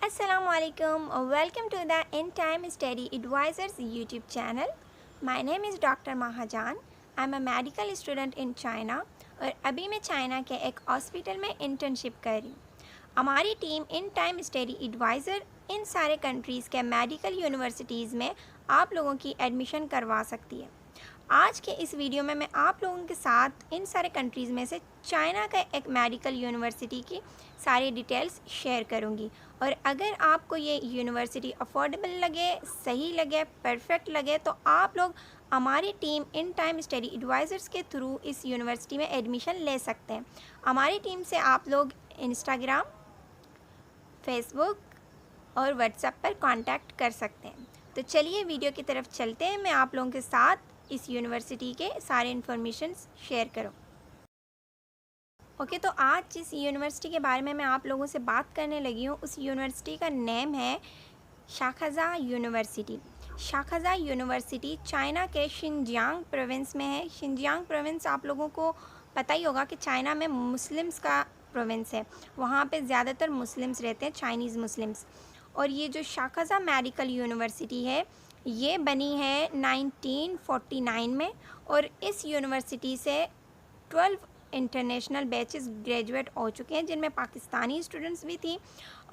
Assalamualaikum. Welcome to the In Time Study Advisors YouTube channel. My name is Dr. Mahajan. I'm a medical student in China और अभी मैं China के एक hospital में internship कर रही हूँ। हमारी team in time study advisor इन सारे कंट्रीज़ के मेडिकल यूनिवर्सिटीज़ में आप लोगों की एडमिशन करवा सकती है। आज के इस वीडियो में मैं आप लोगों के साथ इन सारे कंट्रीज़ में से चाइना का एक मेडिकल यूनिवर्सिटी की सारी डिटेल्स शेयर करूंगी। और अगर आपको ये यूनिवर्सिटी अफोर्डेबल लगे, सही लगे, परफेक्ट लगे तो आप लोग हमारी team in time study advisers के थ्रू इस यूनिवर्सिटी में एडमिशन ले सकते हैं। हमारी टीम से आप लोग इंस्टाग्राम, फेसबुक और व्हाट्सएप पर कांटेक्ट कर सकते हैं। तो चलिए वीडियो की तरफ चलते हैं। मैं आप लोगों के साथ इस यूनिवर्सिटी के सारे इन्फॉर्मेशन शेयर करूँ। ओके, तो आज जिस यूनिवर्सिटी के बारे में मैं आप लोगों से बात करने लगी हूँ उस यूनिवर्सिटी का नेम है शाखाजा यूनिवर्सिटी। शाखाजा यूनिवर्सिटी चाइना के शिनजियांग प्रोविंस में है। शिनजियांग प्रोविंस आप लोगों को पता ही होगा कि चाइना में मुस्लिम्स का प्रोविंस है, वहाँ पे ज़्यादातर मुस्लिम्स रहते हैं, चाइनीज़ मुस्लिम्स। और ये जो शाखाजा मेडिकल यूनिवर्सिटी है ये बनी है 1949 में और इस यूनिवर्सिटी से 12 इंटरनेशनल बैचेस ग्रेजुएट हो चुके हैं, जिनमें पाकिस्तानी स्टूडेंट्स भी थी।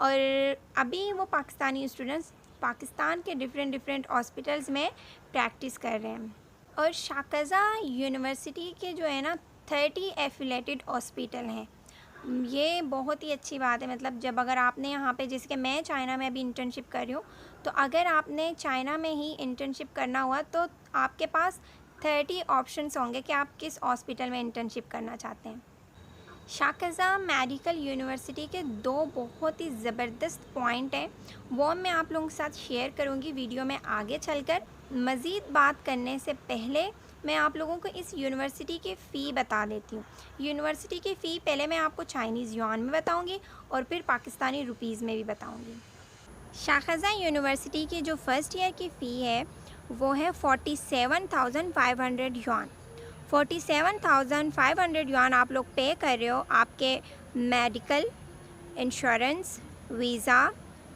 और अभी वो पाकिस्तानी स्टूडेंट्स पाकिस्तान के डिफरेंट हॉस्पिटल्स में प्रैक्टिस कर रहे हैं। और शाखाजा यूनिवर्सिटी के जो है ना 30 एफिलेटेड हॉस्पिटल हैं। ये बहुत ही अच्छी बात है। मतलब जब अगर आपने यहाँ पे, जैसे कि मैं चाइना में अभी इंटर्नशिप कर रही हूँ, तो अगर आपने चाइना में ही इंटर्नशिप करना हुआ तो आपके पास 30 ऑप्शंस होंगे कि आप किस हॉस्पिटल में इंटर्नशिप करना चाहते हैं। शाखाजा मेडिकल यूनिवर्सिटी के दो बहुत ही ज़बरदस्त पॉइंट हैं, वो मैं आप लोगों के साथ शेयर करूँगी वीडियो में आगे चलकर। मज़ीद बात करने से पहले मैं आप लोगों को इस यूनिवर्सिटी की फ़ी बता देती हूँ। यूनिवर्सिटी की फ़ी पहले मैं आपको चाइनीज़ युआन में बताऊँगी और फिर पाकिस्तानी रुपीज़ में भी बताऊँगी। शाखाजा यूनिवर्सिटी की जो फ़र्स्ट ईयर की फ़ी है वो है 47,500 युआन। 47,500 युआन आप लोग पे कर रहे हो आपके medical, insurance, visa,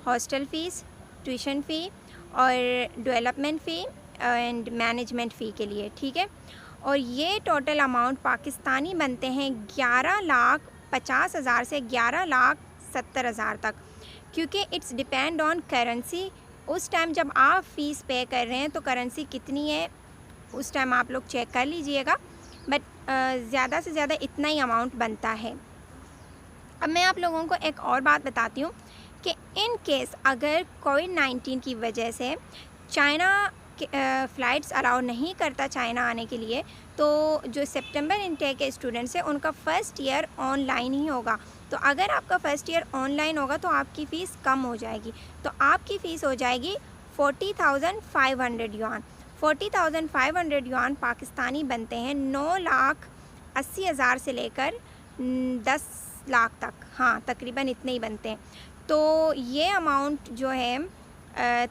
hostel fees, tuition fee और डेवलपमेंट फ़ी एंड मैनेजमेंट फ़ी के लिए, ठीक है। और ये टोटल अमाउंट पाकिस्तानी बनते हैं 11,50,000 से 11,70,000 तक, क्योंकि इट्स डिपेंड ऑन करेंसी। उस टाइम जब आप फ़ीस पे कर रहे हैं तो करेंसी कितनी है उस टाइम आप लोग चेक कर लीजिएगा, बट ज़्यादा से ज़्यादा इतना ही अमाउंट बनता है। अब मैं आप लोगों को एक और बात बताती हूँ कि इन केस अगर कोविड-19 की वजह से चाइना फ़्लाइट्स अलाउ नहीं करता चाइना आने के लिए, तो जो सितंबर इनटेक के स्टूडेंट्स हैं उनका फ़र्स्ट ईयर ऑनलाइन ही होगा। तो अगर आपका फ़र्स्ट ईयर ऑनलाइन होगा तो आपकी फ़ीस कम हो जाएगी। तो आपकी फ़ीस हो जाएगी 40,500 युआन। 40,500 युआन पाकिस्तानी बनते हैं 9,80,000 से लेकर 10 लाख तक। हाँ, तकरीबन इतने ही बनते हैं। तो ये अमाउंट जो है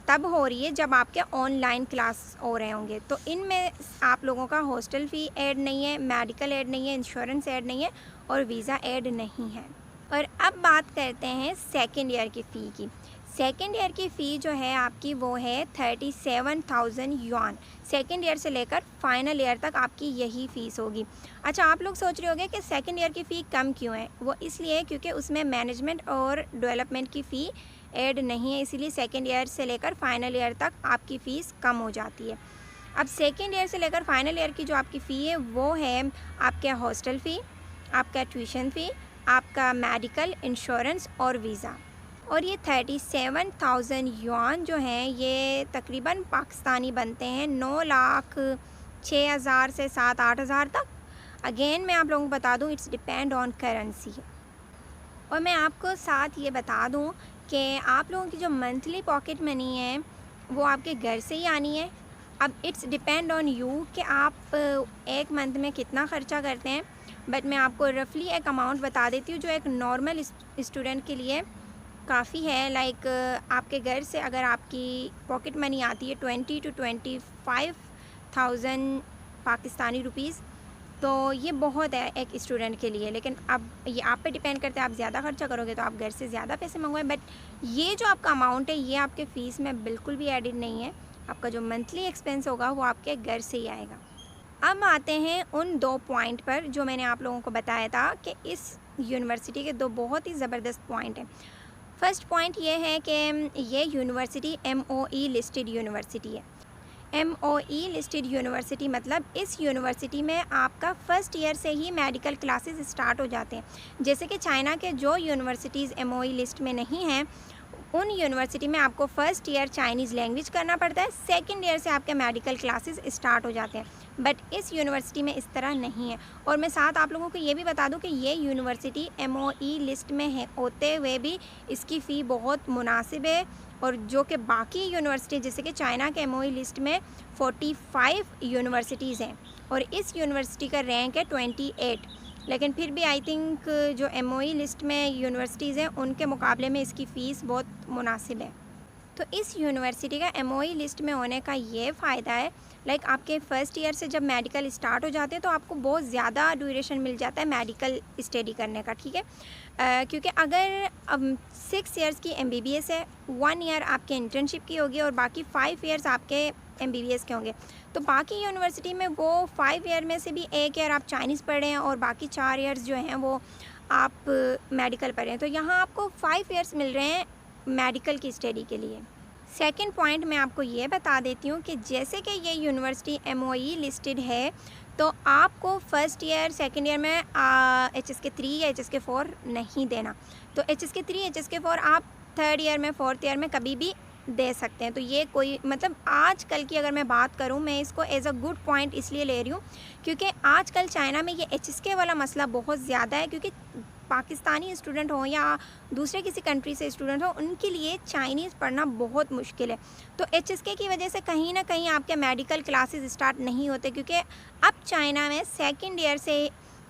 तब हो रही है जब आपके ऑनलाइन क्लास हो रहे होंगे। तो इनमें आप लोगों का हॉस्टल फ़ी ऐड नहीं है, मेडिकल ऐड नहीं है, इंश्योरेंस ऐड नहीं है और वीज़ा ऐड नहीं है। और अब बात करते हैं सेकेंड ईयर की फ़ी की। सेकेंड ईयर की फ़ी जो है आपकी वो है 37,000 युआन। सेकेंड ईयर से लेकर फाइनल ईयर तक आपकी यही फ़ीस होगी। अच्छा, आप लोग सोच रहे होंगे कि सेकेंड ईयर की फ़ी कम क्यों है। वो इसलिए क्योंकि उसमें मैनेजमेंट और डेवलपमेंट की फ़ी ऐड नहीं है, इसीलिए सेकेंड ईयर से लेकर फाइनल ईयर तक आपकी फ़ीस कम हो जाती है। अब सेकेंड ईयर से लेकर फाइनल ईयर की जो आपकी फ़ी है वो है आपका हॉस्टल फ़ी, आपका ट्यूशन फ़ी, आपका मेडिकल, इंश्योरेंस और वीज़ा। और ये 37,000 युआन जो हैं ये तकरीबन पाकिस्तानी बनते हैं 9,06,000 से 7-8,000 तक। अगेन मैं आप लोगों को बता दूं इट्स डिपेंड ऑन करेंसी। और मैं आपको साथ ये बता दूं कि आप लोगों की जो मंथली पॉकेट मनी है वो आपके घर से ही आनी है। अब इट्स डिपेंड ऑन यू कि आप एक मंथ में कितना ख़र्चा करते हैं, बट मैं आपको रफली एक अमाउंट बता देती हूँ जो एक नॉर्मल स्टूडेंट के लिए काफ़ी है। लाइक आपके घर से अगर आपकी पॉकेट मनी आती है 20 to 25,000 पाकिस्तानी रुपीज़, तो ये बहुत है एक स्टूडेंट के लिए, लेकिन अब ये आप पे डिपेंड करता है, आप ज़्यादा खर्चा करोगे तो आप घर से ज़्यादा पैसे मंगवाएं, बट ये जो आपका अमाउंट है ये आपके फ़ीस में बिल्कुल भी एडिड नहीं है। आपका जो मंथली एक्सपेंस होगा वो आपके घर से ही आएगा। अब आते हैं उन 2 पॉइंट पर जो मैंने आप लोगों को बताया था कि इस यूनिवर्सिटी के 2 बहुत ही ज़बरदस्त पॉइंट हैं। फर्स्ट पॉइंट ये है कि ये यूनिवर्सिटी MOE लिस्टेड यूनिवर्सिटी है। MOE लिस्टेड यूनिवर्सिटी मतलब इस यूनिवर्सिटी में आपका फ़र्स्ट ईयर से ही मेडिकल क्लासेस स्टार्ट हो जाते हैं। जैसे कि चाइना के जो यूनिवर्सिटीज़ MOE लिस्ट में नहीं हैं, उन यूनिवर्सिटी में आपको फ़र्स्ट ईयर चाइनीज़ लैंग्वेज करना पड़ता है, सेकंड ईयर से आपके मेडिकल क्लासेस स्टार्ट हो जाते हैं। बट इस यूनिवर्सिटी में इस तरह नहीं है। और मैं साथ आप लोगों को ये भी बता दूं कि ये यूनिवर्सिटी MOE लिस्ट में है होते हुए भी इसकी फ़ी बहुत मुनासिब है, और जो कि बाकी यूनिवर्सिटी जैसे कि चाइना के MOE लिस्ट में 45 यूनिवर्सिटीज़ हैं और इस यूनिवर्सिटी का रैंक है 28, लेकिन फिर भी आई थिंक जो MOE लिस्ट में यूनिवर्सिटीज़ हैं उनके मुकाबले में इसकी फ़ीस बहुत मुनासिब है। तो इस यूनिवर्सिटी का MOE लिस्ट में होने का ये फ़ायदा है, लाइक आपके फ़र्स्ट ईयर से जब मेडिकल स्टार्ट हो जाते हैं तो आपको बहुत ज़्यादा ड्यूरेशन मिल जाता है मेडिकल स्टडी करने का, ठीक है। क्योंकि अगर 6 ईयर्स की MBBS है, 1 ईयर आपके इंटर्नशिप की होगी और बाकी 5 ईयर्स आपके MBBS के होंगे, तो बाकी यूनिवर्सिटी में वो 5 ईयर में से भी 1 ईयर आप चाइनीज़ पढ़ रहे हैं और बाकी 4 ईयर्स जो हैं वो आप मेडिकल पढ़ रहे हैं। तो यहाँ आपको 5 ईयर्स मिल रहे हैं मेडिकल की स्टडी के लिए। सेकंड पॉइंट मैं आपको ये बता देती हूँ कि जैसे कि ये यूनिवर्सिटी MOE लिस्टेड है तो आपको फ़र्स्ट ईयर सेकंड ईयर में HSK 3 या HSK 4 नहीं देना। तो HSK 3 HSK 4 आप थर्ड ईयर में फोर्थ ईयर में कभी भी दे सकते हैं। तो ये कोई मतलब आजकल की अगर मैं बात करूं, मैं इसको एज अ गुड पॉइंट इसलिए ले रही हूं क्योंकि आजकल चाइना में ये HSK वाला मसला बहुत ज़्यादा है, क्योंकि पाकिस्तानी स्टूडेंट हो या दूसरे किसी कंट्री से स्टूडेंट हो, उनके लिए चाइनीज़ पढ़ना बहुत मुश्किल है। तो HSK की वजह से कहीं ना कहीं आपके मेडिकल क्लासेस स्टार्ट नहीं होते, क्योंकि अब चाइना में सेकंड ईयर से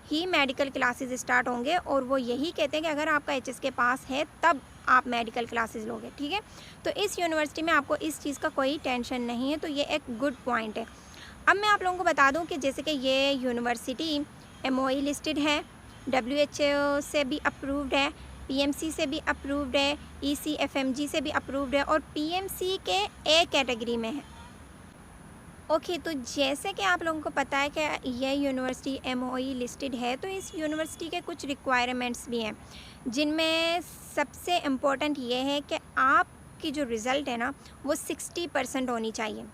ही मेडिकल क्लासेस स्टार्ट होंगे और वो यही कहते हैं कि अगर आपका HSK पास है तब आप मेडिकल क्लासेस लोगे, ठीक है। तो इस यूनिवर्सिटी में आपको इस चीज़ का कोई टेंशन नहीं है, तो ये एक गुड पॉइंट है। अब मैं आप लोगों को बता दूं कि जैसे कि ये यूनिवर्सिटी MOE लिस्टेड है, WHO से भी अप्रूव्ड है, PMC से भी अप्रूव्ड है, ECFMG से भी अप्रूव्ड है और PMC के A कैटेगरी में है। ओके, तो जैसे कि आप लोगों को पता है कि यह यूनिवर्सिटी MOE लिस्टेड है, तो इस यूनिवर्सिटी के कुछ रिक्वायरमेंट्स भी हैं, जिनमें सबसे इम्पोर्टेंट ये है कि आपकी जो रिज़ल्ट है ना वो 60% होनी चाहिए।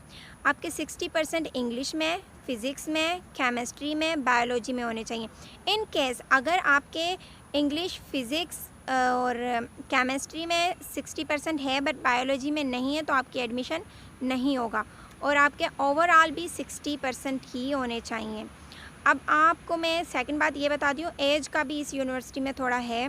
आपके 60% इंग्लिश में, फ़िज़िक्स में, केमिस्ट्री में, बायोलॉजी में होने चाहिए। इन केस अगर आपके इंग्लिश, फ़िज़िक्स और केमिस्ट्री में 60% है बट बायोलॉजी में नहीं है तो आपकी एडमिशन नहीं होगा, और आपके ओवरऑल भी 60% ही होने चाहिए। अब आपको मैं सेकंड बात ये बता दी हूँ, एज का भी इस यूनिवर्सिटी में थोड़ा है।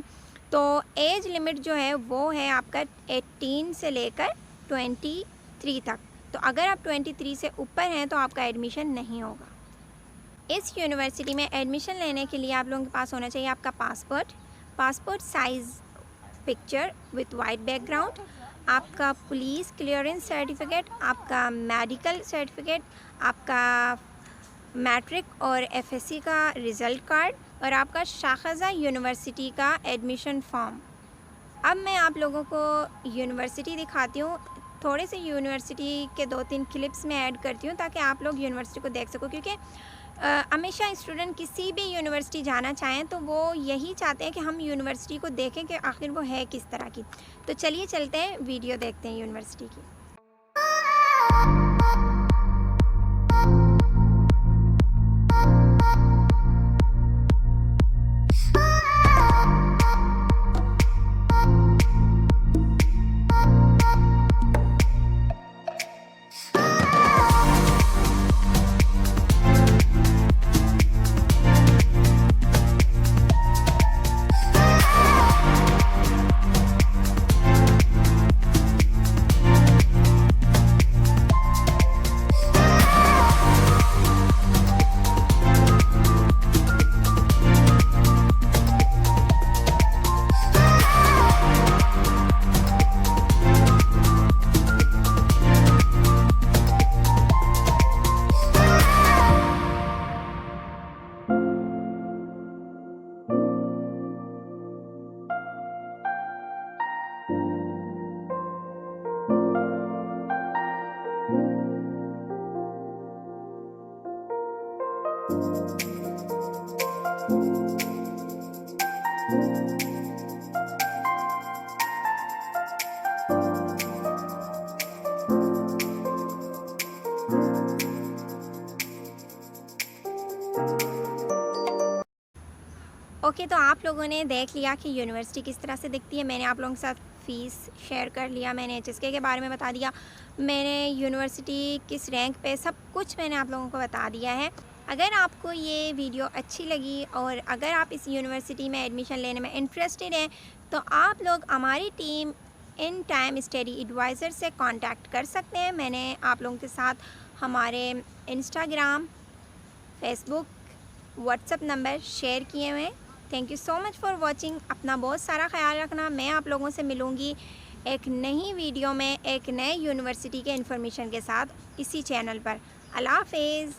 तो एज लिमिट जो है वो है आपका 18 से लेकर 23 तक। तो अगर आप 23 से ऊपर हैं तो आपका एडमिशन नहीं होगा। इस यूनिवर्सिटी में एडमिशन लेने के लिए आप लोगों के पास होना चाहिए आपका passport size picture with white background, आपका पुलिस क्लियरेंस सर्टिफिकेट, आपका मेडिकल सर्टिफिकेट, आपका मैट्रिक और FSC का रिज़ल्ट कार्ड और आपका शाखज़ा यूनिवर्सिटी का एडमिशन फॉर्म। अब मैं आप लोगों को यूनिवर्सिटी दिखाती हूँ। थोड़े से यूनिवर्सिटी के 2-3 क्लिप्स में ऐड करती हूँ ताकि आप लोग यूनिवर्सिटी को देख सको, क्योंकि हमेशा स्टूडेंट किसी भी यूनिवर्सिटी जाना चाहें तो वो यही चाहते हैं कि हम यूनिवर्सिटी को देखें कि आखिर वो है किस तरह की। तो चलिए चलते हैं, वीडियो देखते हैं यूनिवर्सिटी की। ओके, तो आप लोगों ने देख लिया कि यूनिवर्सिटी किस तरह से दिखती है। मैंने आप लोगों के साथ फ़ीस शेयर कर लिया, मैंने एचएसके के बारे में बता दिया, मैंने यूनिवर्सिटी किस रैंक पे, सब कुछ मैंने आप लोगों को बता दिया है। अगर आपको ये वीडियो अच्छी लगी और अगर आप इस यूनिवर्सिटी में एडमिशन लेने में इंटरेस्टेड हैं, तो आप लोग हमारी team in time study adviser से कांटेक्ट कर सकते हैं। मैंने आप लोगों के साथ हमारे Instagram, Facebook, WhatsApp number share किए हुए हैं। Thank you so much for watching. अपना बहुत सारा ख्याल रखना। मैं आप लोगों से मिलूँगी एक नई वीडियो में एक नए यूनिवर्सिटी के इन्फॉर्मेशन के साथ इसी चैनल पर। अल्लाह हाफ़िज़।